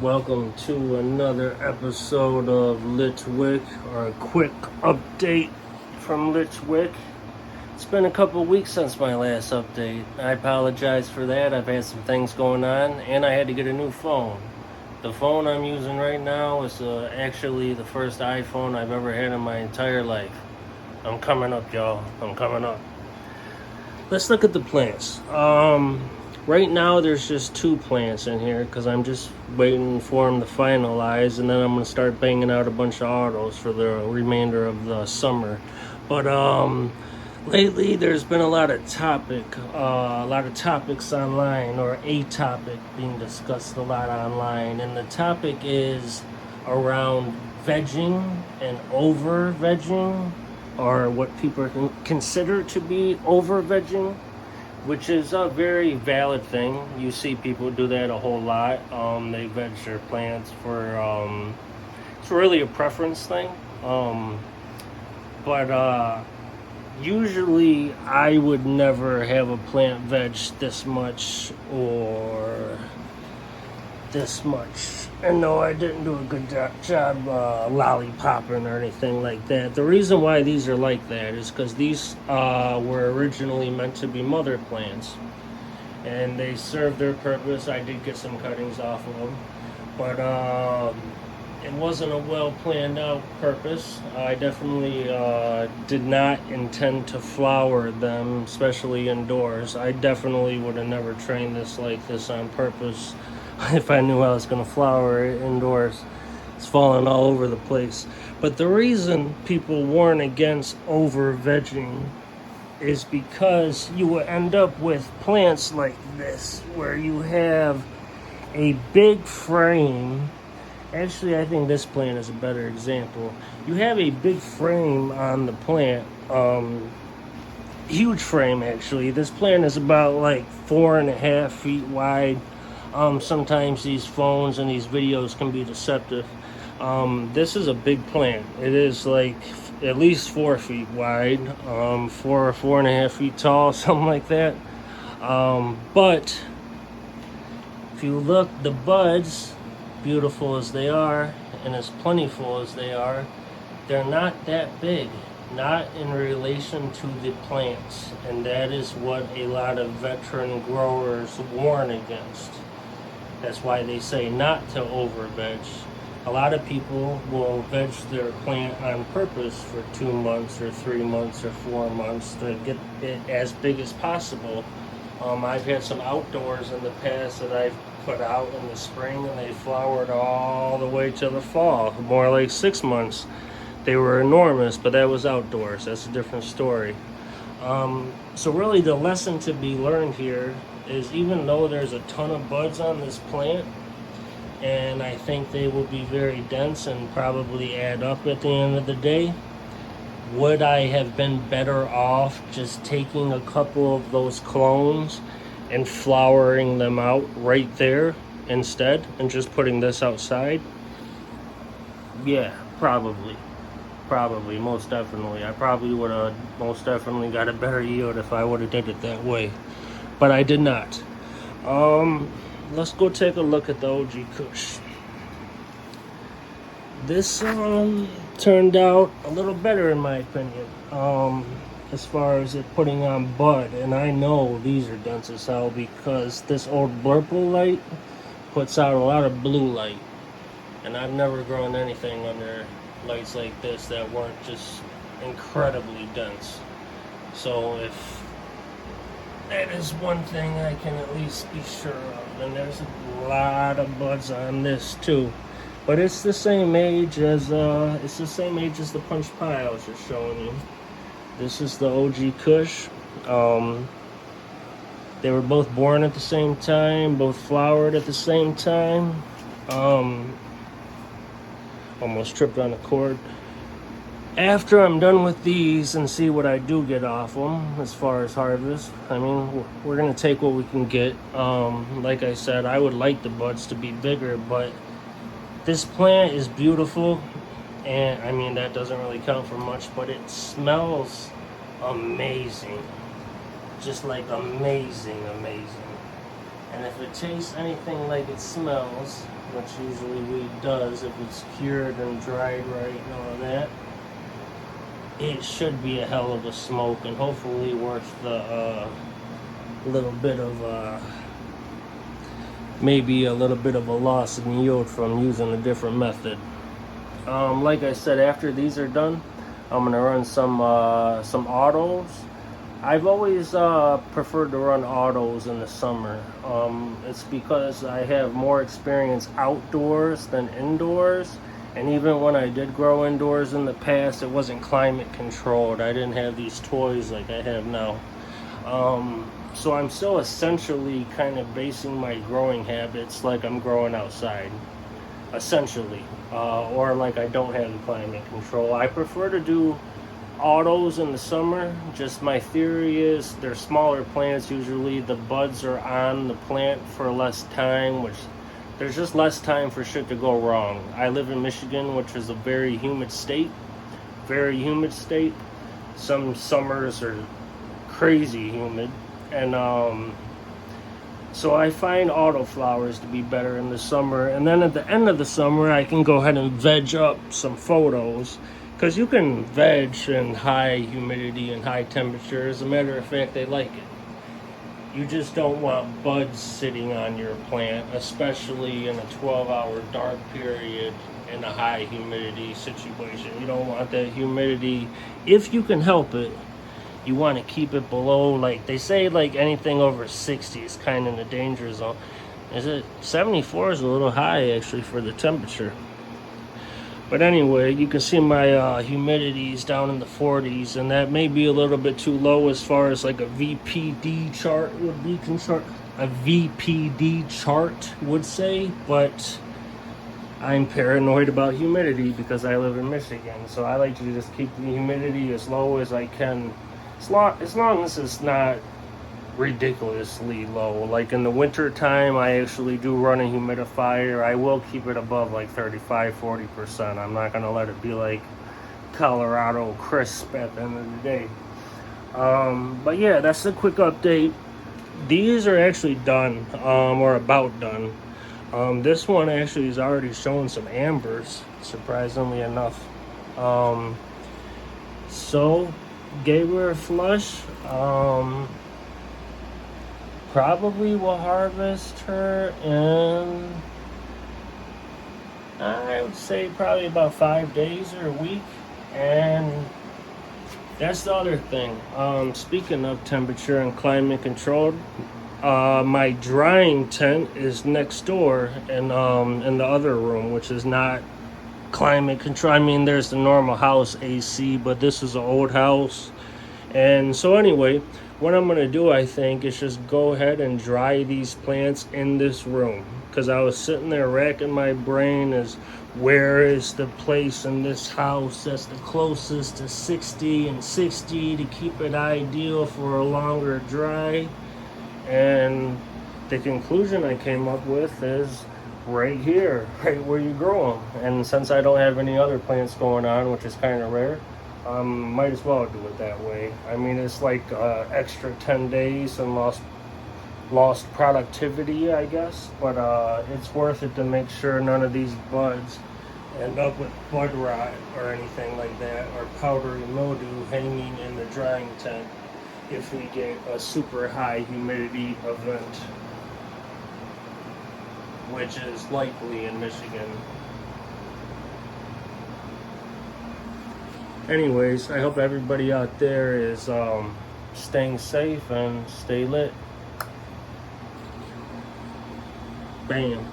Welcome to another episode of Litchwick, or a quick update from Litchwick. It's been a couple weeks since my last update. I apologize for that. I've had some things going on, and I had to get a new phone. The phone I'm using right now is actually the first iPhone I've ever had in my entire life. I'm coming up, y'all. I'm coming up. Let's look at the plants. Right now there's just 2 plants in here because I'm just waiting for them to finalize, and then I'm going to start banging out a bunch of autos for the remainder of the summer. But lately there's been a lot of topics online, or a topic being discussed a lot online, and the topic is around vegging and over vegging, or what people consider to be over vegging, which is a very valid thing. You see people do that a whole lot. They veg their plants for, it's really a preference thing. But usually I would never have a plant veg this much or this much. And no, I didn't do a good job lollipopping or anything like that. The reason why these are like that is because these were originally meant to be mother plants, and they served their purpose. I did get some cuttings off of them, but it wasn't a well planned out purpose. I definitely did not intend to flower them, especially indoors. I definitely would have never trained this like this on purpose if I knew I was going to flower it indoors. It's falling all over the place. But the reason people warn against over vegging is because you will end up with plants like this, where you have a big frame. Actually, I think this plant is a better example. You have a big frame on the plant, huge frame actually. This plant is about like 4.5 feet wide. Sometimes these phones and these videos can be deceptive. This is a big plant. It is like at least 4 feet wide, 4.5 feet tall, something like that. But if you look, the buds, beautiful as they are and as plentiful as they are, they're not that big, not in relation to the plants. And that is what a lot of veteran growers warn against. That's why they say not to over veg. A lot of people will veg their plant on purpose for 2 months or 3 months or 4 months to get it as big as possible. I've had some outdoors in the past that I've put out in the spring, and they flowered all the way to the fall, more like 6 months. They were enormous, but that was outdoors. That's a different story. So really the lesson to be learned here is, even though there's a ton of buds on this plant, and I think they will be very dense and probably add up at the end of the day, would I have been better off just taking a couple of those clones and flowering them out right there instead, and just putting this outside? Yeah, probably, most definitely. I probably would have most definitely got a better yield if I would have did it that way, but I did not. Let's go take a look at the OG Kush. This turned out a little better in my opinion, as far as it putting on bud. And I know these are dense as hell because this old Blurple light puts out a lot of blue light, and I've never grown anything under lights like this that weren't just incredibly dense. So if that is one thing I can at least be sure of. And there's a lot of buds on this too, but it's the same age as the punch pie I was just showing you. This is the OG Kush. They were both born at the same time, both flowered at the same time. Almost tripped on the cord. After I'm done with these and see what I do get off them as far as harvest, I mean, we're going to take what we can get. Like I said, I would like the buds to be bigger, but this plant is beautiful, and I mean, that doesn't really count for much, but it smells amazing. Just like amazing. And if it tastes anything like it smells, which usually weed does if it's cured and dried right and all that, it should be a hell of a smoke and hopefully worth the little bit of maybe a little bit of a loss in yield from using a different method. Like I said, after these are done, I'm gonna run some autos. I've always preferred to run autos in the summer. It's because I have more experience outdoors than indoors. And even when I did grow indoors in the past, it wasn't climate controlled. I didn't have these toys like I have now. So I'm still essentially kind of basing my growing habits like I'm growing outside. Essentially. Or like I don't have the climate control. I prefer to do autos in the summer. Just my theory is they're smaller plants usually. The buds are on the plant for less time, which there's just less time for shit to go wrong. I live in Michigan, which is a very humid state. Very humid state. Some summers are crazy humid. And so I find auto flowers to be better in the summer. And then at the end of the summer, I can go ahead and veg up some photos. Because you can veg in high humidity and high temperature. As a matter of fact, they like it. You just don't want buds sitting on your plant, especially in a 12-hour dark period in a high humidity situation. You don't want that humidity. If you can help it, you want to keep it below, like they say, like anything over 60 is kind of in the danger zone. Is it 74 is a little high actually for the temperature. But anyway, you can see my humidities down in the 40s, and that may be a little bit too low as far as like a VPD chart would be concerned. A VPD chart would say, but I'm paranoid about humidity because I live in Michigan, so I like to just keep the humidity as low as I can, as long as it's not ridiculously low. Like in the winter time, I actually do run a humidifier. I will keep it above like 35-40%. I'm not going to let it be like Colorado crisp at the end of the day. But yeah, that's a quick update. These are actually done, or about done. This one actually is already showing some ambers, surprisingly enough. So gave her a flush. Probably will harvest her in, I would say, probably about 5 days or a week. And that's the other thing. Speaking of temperature and climate controlled, my drying tent is next door in the other room, which is not climate control. I mean, there's the normal house AC, but this is an old house. And so anyway, what I'm going to do, I think, is just go ahead and dry these plants in this room. Because I was sitting there racking my brain as where is the place in this house that's the closest to 60 and 60 to keep it ideal for a longer dry. And the conclusion I came up with is right here, right where you grow them. And since I don't have any other plants going on, which is kind of rare, might as well do it that way. I mean, it's like extra 10 days and lost productivity, I guess. But it's worth it to make sure none of these buds end up with bud rot or anything like that, or powdery mildew hanging in the drying tent if we get a super high humidity event, which is likely in Michigan. Anyways, I hope everybody out there is staying safe and stay lit. Bam.